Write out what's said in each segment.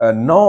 9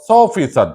100%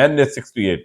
NA 68,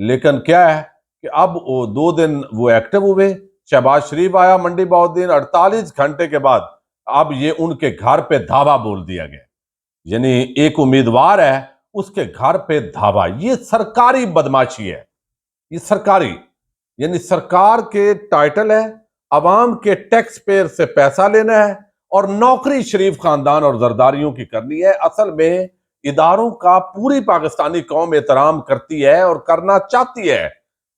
لیکن کیا ہے کہ اب وہ 2 دن وہ ایکٹیو ہوئے، شہباز شریف آیا منڈی بہاؤالدین، 48 گھنٹے کے بعد اب یہ ان کے گھر پہ دھاوا بول دیا گیا، یعنی ایک امیدوار ہے اس کے گھر پہ دھاوا۔ یہ سرکاری بدماشی ہے، یہ سرکاری، یعنی سرکار کے ٹائٹل ہے، عوام کے ٹیکس پیئر سے پیسہ لینا ہے اور نوکری شریف خاندان اور زرداریوں کی کرنی ہے۔ اصل میں اداروں کا پوری پاکستانی قوم احترام کرتی ہے اور کرنا چاہتی ہے،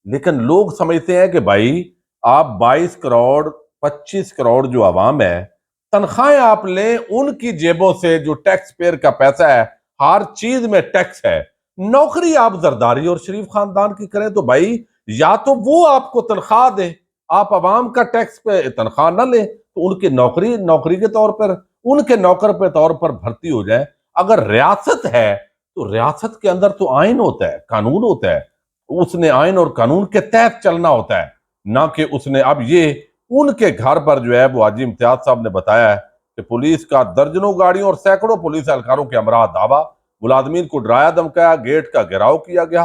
لیکن لوگ سمجھتے ہیں کہ بھائی آپ 22 کروڑ 25 کروڑ جو عوام ہے، تنخواہیں آپ لیں ان کی جیبوں سے جو ٹیکس پیئر کا پیسہ ہے، ہر چیز میں ٹیکس ہے، نوکری آپ زرداری اور شریف خاندان کی کریں تو بھائی یا تو وہ آپ کو تنخواہ دے، آپ عوام کا ٹیکس پہ تنخواہ نہ لیں تو ان کی نوکری کے طور پر ان کے نوکر پہ طور پر بھرتی ہو جائے۔ اگر ریاست ہے تو ریاست کے اندر تو آئین ہوتا ہے، قانون ہوتا ہے، اس نے آئین اور قانون کے تحت چلنا ہوتا ہے، نہ کہ اس نے اب یہ ان کے گھر پر جو ہے وہ حاجی امتیاز صاحب نے بتایا ہے کہ پولیس کا درجنوں گاڑیوں اور سینکڑوں پولیس اہلکاروں کے ہمراہ دعویٰ، ملازمین کو ڈرایا دھمکایا، گیٹ کا گھیراؤ کیا گیا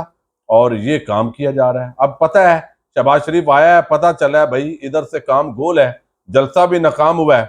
اور یہ کام کیا جا رہا ہے۔ اب پتہ ہے شہباز شریف آیا ہے، پتہ چلا ہے بھائی ادھر سے کام گول ہے، جلسہ بھی ناکام ہوا ہے،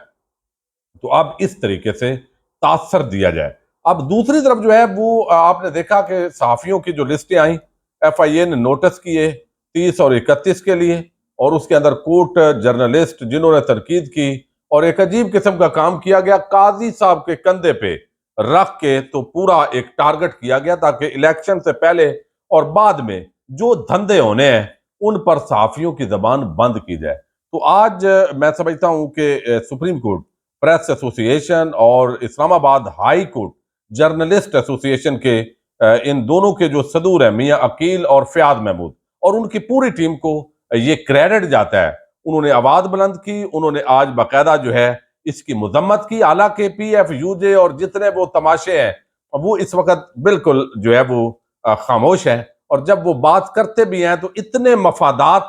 تو اب اس طریقے سے تاثر دیا جائے۔ اب دوسری طرف جو ہے وہ آپ نے دیکھا کہ صحافیوں کی جو لسٹیں آئیں، ایف آئی اے نے نوٹس کیے 30 اور 31 کے لیے، اور اس کے اندر کوٹ جرنلسٹ جنہوں نے تنقید کی اور ایک عجیب قسم کا کام کیا گیا، قاضی صاحب کے کندھے پہ رکھ کے تو پورا ایک ٹارگٹ کیا گیا تاکہ الیکشن سے پہلے اور بعد میں جو دھندے ہونے ہیں ان پر صحافیوں کی زبان بند کی جائے۔ تو آج میں سمجھتا ہوں کہ سپریم کورٹ، پریس ایسوسی ایشن اور اسلام آباد ہائی کورٹ جرنلسٹ ایسوسی ایشن کے ان دونوں کے جو صدور ہیں میاں عقیل اور فیاض محمود اور ان کی پوری ٹیم کو یہ کریڈٹ جاتا ہے، انہوں نے آواز بلند کی، انہوں نے آج باقاعدہ جو ہے اس کی مذمت کی، حالانکہ پی ایف یو جے اور جتنے وہ تماشے ہیں وہ اس وقت بالکل جو ہے وہ خاموش ہیں، اور جب وہ بات کرتے بھی ہیں تو اتنے مفادات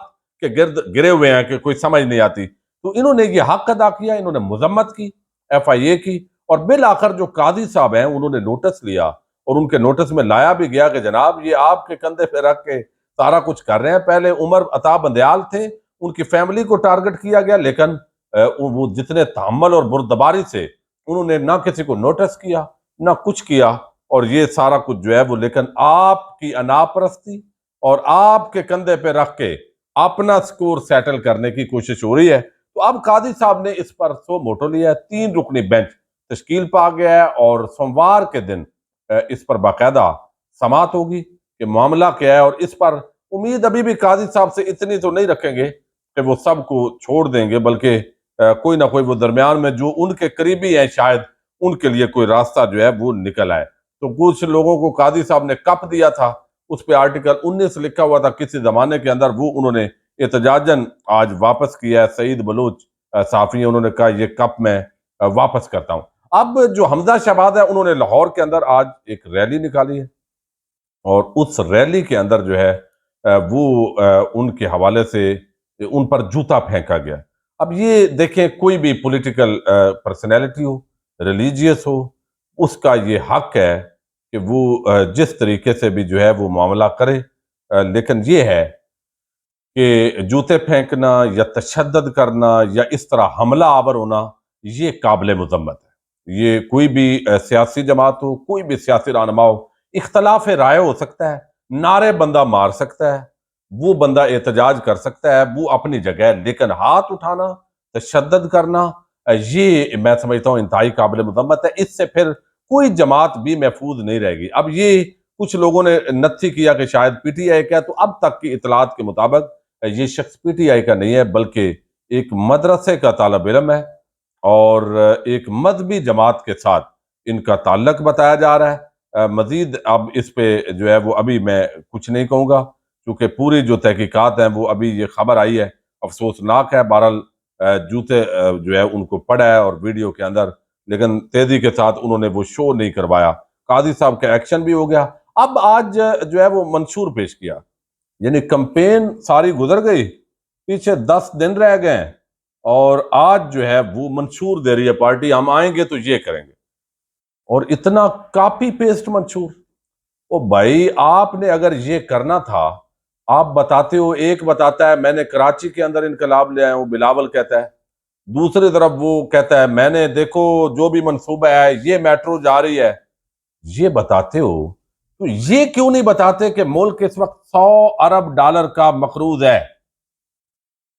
کے گرد گرے ہوئے ہیں کہ کوئی سمجھ نہیں آتی۔ تو انہوں نے یہ حق ادا کیا، انہوں نے مذمت کی ایف آئی اے کی، اور بالآخر جو قاضی صاحب ہیں انہوں نے نوٹس لیا اور ان کے نوٹس میں لایا بھی گیا کہ جناب یہ آپ کے کندھے پہ رکھ کے سارا کچھ کر رہے ہیں۔ پہلے عمر عطا بندیال تھے، ان کی فیملی کو ٹارگٹ کیا گیا، لیکن وہ جتنے تحمل اور بردباری سے انہوں نے نہ کسی کو نوٹس کیا نہ کچھ کیا، اور یہ سارا کچھ جو ہے وہ لیکن آپ کی انا پرستی اور آپ کے کندھے پہ رکھ کے اپنا سکور سیٹل کرنے کی کوشش ہو رہی ہے۔ تو اب قاضی صاحب نے اس پر سو موٹو لیا ہے، 3 رکنی بینچ تشکیل پا گیا ہے اور سوموار کے دن اس پر باقاعدہ سماعت ہوگی کہ معاملہ کیا ہے، اور اس پر امید ابھی بھی قاضی صاحب سے اتنی تو نہیں رکھیں گے کہ وہ سب کو چھوڑ دیں گے، بلکہ کوئی نہ کوئی وہ درمیان میں جو ان کے قریبی ہیں شاید ان کے لیے کوئی راستہ جو ہے وہ نکل آئے۔ تو کچھ لوگوں کو قاضی صاحب نے کپ دیا تھا، اس پہ آرٹیکل 19 لکھا ہوا تھا کسی زمانے کے اندر، وہ انہوں نے احتجاجاً آج واپس کیا ہے۔ سعید بلوچ صحافی ہیں، انہوں نے کہا یہ کپ میں واپس کرتا ہوں۔ اب جو حمزہ شہباز ہے انہوں نے لاہور کے اندر آج ایک ریلی نکالی ہے، اور اس ریلی کے اندر جو ہے وہ ان کے حوالے سے ان پر جوتا پھینکا گیا۔ اب یہ دیکھیں کوئی بھی پولیٹیکل پرسنالٹی ہو، ریلیجیس ہو، اس کا یہ حق ہے کہ وہ جس طریقے سے بھی جو ہے وہ معاملہ کرے، لیکن یہ ہے کہ جوتے پھینکنا یا تشدد کرنا یا اس طرح حملہ آور ہونا یہ قابل مذمت ہے۔ یہ کوئی بھی سیاسی جماعت ہو، کوئی بھی سیاسی رہنما ہو، اختلاف رائے ہو سکتا ہے، نعرے بندہ مار سکتا ہے، وہ بندہ احتجاج کر سکتا ہے، وہ اپنی جگہ ہے، لیکن ہاتھ اٹھانا، تشدد کرنا یہ میں سمجھتا ہوں انتہائی قابل مذمت ہے۔ اس سے پھر کوئی جماعت بھی محفوظ نہیں رہے گی۔ اب یہ کچھ لوگوں نے نتھی کیا کہ شاید پی ٹی آئی کا ہے، تو اب تک کی اطلاعات کے مطابق یہ شخص پی ٹی آئی کا نہیں ہے، بلکہ ایک مدرسے کا طالب علم ہے اور ایک مذہبی جماعت کے ساتھ ان کا تعلق بتایا جا رہا ہے۔ مزید اب اس پہ جو ہے وہ ابھی میں کچھ نہیں کہوں گا، کیونکہ پوری جو تحقیقات ہیں وہ ابھی یہ خبر آئی ہے، افسوسناک ہے۔ بہرحال جوتے جو ہے ان کو پڑا ہے اور ویڈیو کے اندر، لیکن تیزی کے ساتھ انہوں نے وہ شو نہیں کروایا۔ قاضی صاحب کا ایکشن بھی ہو گیا۔ اب آج جو ہے وہ منشور پیش کیا، یعنی کمپین ساری گزر گئی، پیچھے 10 دن رہ گئے ہیں، اور آج جو ہے وہ منشور دے رہی ہے پارٹی، ہم آئیں گے تو یہ کریں گے، اور اتنا کاپی پیسٹ منشور۔ او بھائی آپ نے اگر یہ کرنا تھا آپ بتاتے ہو، ایک بتاتا ہے میں نے کراچی کے اندر انقلاب لے آیا ہوں، بلاول کہتا ہے، دوسری طرف وہ کہتا ہے میں نے دیکھو جو بھی منصوبہ ہے یہ میٹرو جا رہی ہے، یہ بتاتے ہو تو یہ کیوں نہیں بتاتے کہ ملک اس وقت 100 ارب ڈالر کا مقروض ہے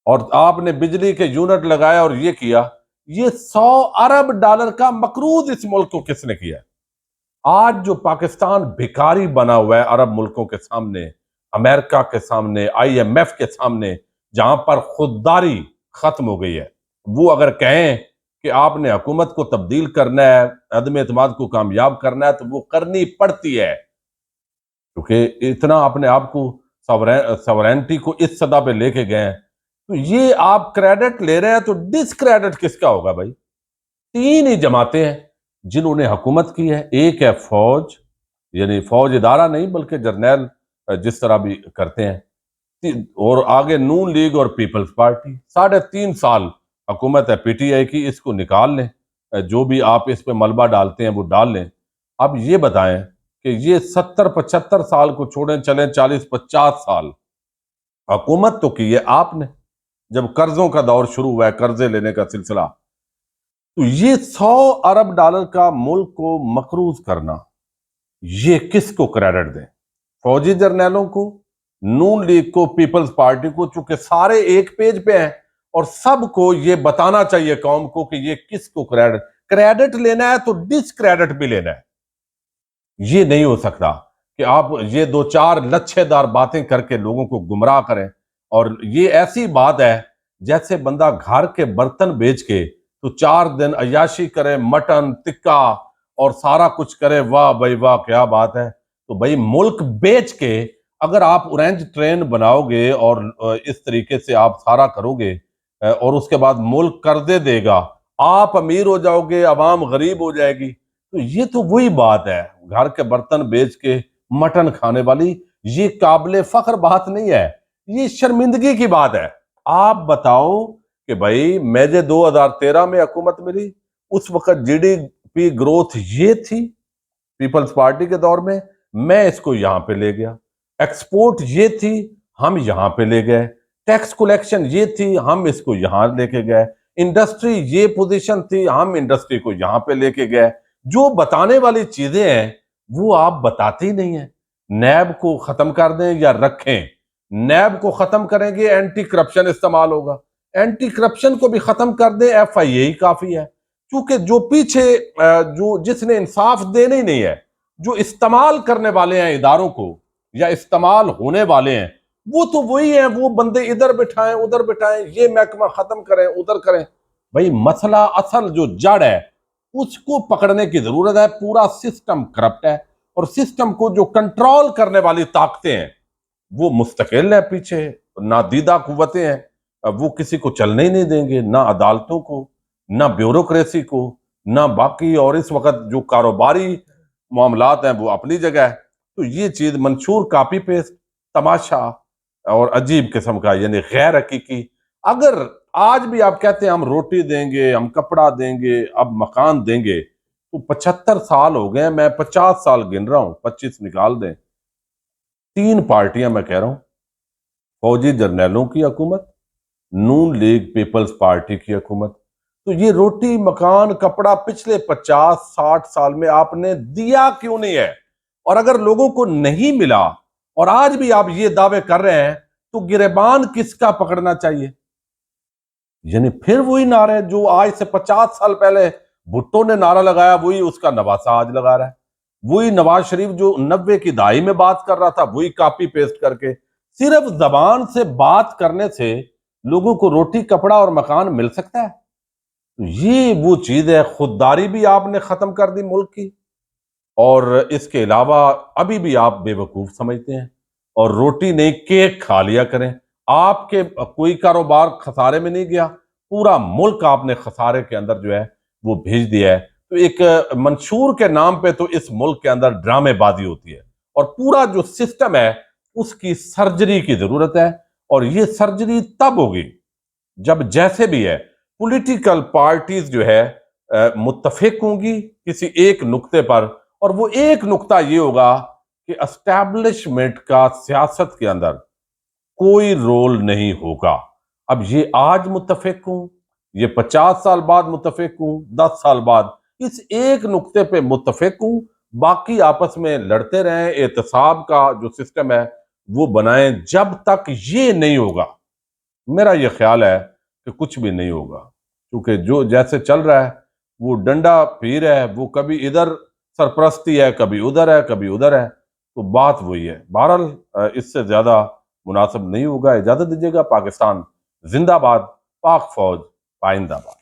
اور آپ نے بجلی کے یونٹ لگایا اور یہ کیا؟ یہ 100 ارب ڈالر کا مقروض اس ملک کو کس نے کیا؟ آج جو پاکستان بھکاری بنا ہوا ہے عرب ملکوں کے سامنے، امریکہ کے سامنے، آئی ایم ایف کے سامنے، جہاں پر خودداری ختم ہو گئی ہے، وہ اگر کہیں کہ آپ نے حکومت کو تبدیل کرنا ہے، عدم اعتماد کو کامیاب کرنا ہے، تو وہ کرنی پڑتی ہے، کیونکہ اتنا اپنے آپ کو سورینٹی کو اس سطح پہ لے کے گئے ہیں۔ تو یہ آپ کریڈٹ لے رہے ہیں تو ڈس کریڈٹ کس کا ہوگا بھائی؟ تین ہی جماعتیں ہیں جنہوں نے حکومت کی ہے، ایک ہے فوج، یعنی فوج ادارہ نہیں بلکہ جرنیل جس طرح بھی کرتے ہیں، اور آگے نون لیگ اور پیپلز پارٹی، 3.5 سال حکومت ہے پی ٹی آئی کی، اس کو نکال لیں، جو بھی آپ اس پہ ملبہ ڈالتے ہیں وہ ڈال لیں۔ اب یہ بتائیں کہ یہ 70-75 سال کو چھوڑیں چلیں 40-50 سال حکومت تو کی ہے آپ نے، جب قرضوں کا دور شروع ہوا ہے، قرضے لینے کا سلسلہ، تو یہ 100 ارب ڈالر کا ملک کو مقروض کرنا، یہ کس کو کریڈٹ دیں؟ فوجی جرنیلوں کو، نون لیگ کو، پیپلز پارٹی کو، چونکہ سارے ایک پیج پہ ہیں اور سب کو یہ بتانا چاہیے قوم کو کہ یہ کس کو کریڈٹ لینا ہے تو ڈس کریڈٹ بھی لینا ہے۔ یہ نہیں ہو سکتا کہ آپ یہ 2-4 لچھے دار باتیں کر کے لوگوں کو گمراہ کریں، اور یہ ایسی بات ہے جیسے بندہ گھر کے برتن بیچ کے تو 4 دن عیاشی کرے، مٹن ٹکا اور سارا کچھ کرے، واہ بھائی واہ کیا بات ہے۔ تو بھائی ملک بیچ کے اگر آپ اورینج ٹرین بناؤ گے اور اس طریقے سے آپ سارا کرو گے، اور اس کے بعد ملک قرضے دے گا، آپ امیر ہو جاؤ گے، عوام غریب ہو جائے گی، تو یہ تو وہی بات ہے، گھر کے برتن بیچ کے مٹن کھانے والی، یہ قابل فخر بات نہیں ہے، یہ شرمندگی کی بات ہے۔ آپ بتاؤ کہ بھائی مجھے 2013 میں حکومت ملی، اس وقت جی ڈی پی گروتھ یہ تھی پیپلز پارٹی کے دور میں اس کو یہاں پہ لے گیا، ایکسپورٹ یہ تھی، ہم یہاں پہ لے گئے، ٹیکس کلیکشن یہ تھی، ہم اس کو یہاں لے کے گئے، انڈسٹری یہ پوزیشن تھی، ہم انڈسٹری کو یہاں پہ لے کے گئے۔ جو بتانے والی چیزیں ہیں وہ آپ بتاتے ہی نہیں ہیں۔ نیب کو ختم کر دیں یا رکھیں، نیب کو ختم کریں گے اینٹی کرپشن استعمال ہوگا، اینٹی کرپشن کو بھی ختم کر دیں ایف آئی اے ہی کافی ہے، کیونکہ جو پیچھے جس نے انصاف دینے ہی نہیں ہے، جو استعمال کرنے والے ہیں اداروں کو یا استعمال ہونے والے ہیں، وہ تو وہی ہیں، وہ بندے ادھر بٹھائیں ادھر بٹھائیں، یہ محکمہ ختم کریں ادھر کریں۔ بھائی مسئلہ اصل جو جڑ ہے اس کو پکڑنے کی ضرورت ہے۔ پورا سسٹم کرپٹ ہے، اور سسٹم کو جو کنٹرول کرنے والی طاقتیں ہیں وہ مستقل ہے، پیچھے نادیدہ قوتیں ہیں، وہ کسی کو چلنے ہی نہیں دیں گے، نہ عدالتوں کو، نہ بیوروکریسی کو، نہ باقی، اور اس وقت جو کاروباری معاملات ہیں وہ اپنی جگہ ہے۔ تو یہ چیز منشور کاپی پیسٹ تماشا اور عجیب قسم کا، یعنی غیر حقیقی۔ اگر آج بھی آپ کہتے ہیں ہم روٹی دیں گے، ہم کپڑا دیں گے، اب مکان دیں گے، تو 75 سال ہو گئے ہیں، میں 50 سال گن رہا ہوں، 25 نکال دیں، 3 پارٹیاں میں کہہ رہا ہوں، فوجی جرنیلوں کی حکومت، نون لیگ پیپلز پارٹی کی حکومت، تو یہ روٹی مکان کپڑا پچھلے 50-60 سال میں آپ نے دیا کیوں نہیں ہے؟ اور اگر لوگوں کو نہیں ملا اور آج بھی آپ یہ دعوے کر رہے ہیں تو گریبان کس کا پکڑنا چاہیے؟ یعنی پھر وہی نعرے جو آج سے 50 سال پہلے بھٹو نے نعرہ لگایا، وہی اس کا نواسہ آج لگا رہا ہے، وہی نواز شریف جو 90 کی دہائی میں بات کر رہا تھا وہی کاپی پیسٹ کر کے۔ صرف زبان سے بات کرنے سے لوگوں کو روٹی کپڑا اور مکان مل سکتا ہے؟ یہ وہ چیز ہے، خودداری بھی آپ نے ختم کر دی ملک کی، اور اس کے علاوہ ابھی بھی آپ بے وقوف سمجھتے ہیں، اور روٹی نہیں کیک کھا لیا کریں۔ آپ کے کوئی کاروبار خسارے میں نہیں گیا، پورا ملک آپ نے خسارے کے اندر جو ہے وہ بھیج دیا ہے۔ تو ایک منشور کے نام پہ تو اس ملک کے اندر ڈرامے بازی ہوتی ہے، اور پورا جو سسٹم ہے اس کی سرجری کی ضرورت ہے، اور یہ سرجری تب ہوگی جب جیسے بھی ہے پولیٹیکل پارٹیز جو ہے متفق ہوں گی کسی ایک نقطے پر، اور وہ ایک نقطہ یہ ہوگا کہ اسٹیبلشمنٹ کا سیاست کے اندر کوئی رول نہیں ہوگا۔ اب یہ آج متفق ہوں، یہ 50 سال بعد متفق ہوں، 10 سال بعد اس ایک نقطے پہ متفق ہوں، باقی آپس میں لڑتے رہیں، احتساب کا جو سسٹم ہے وہ بنائیں۔ جب تک یہ نہیں ہوگا میرا یہ خیال ہے کہ کچھ بھی نہیں ہوگا، کیونکہ جو جیسے چل رہا ہے وہ ڈنڈا پیر ہے، وہ کبھی ادھر سرپرستی ہے، کبھی ادھر ہے، کبھی ادھر ہے، تو بات وہی ہے۔ بہرحال اس سے زیادہ مناسب نہیں ہوگا۔ اجازت دیجیے گا۔ پاکستان زندہ باد، پاک فوج پائندہ باد۔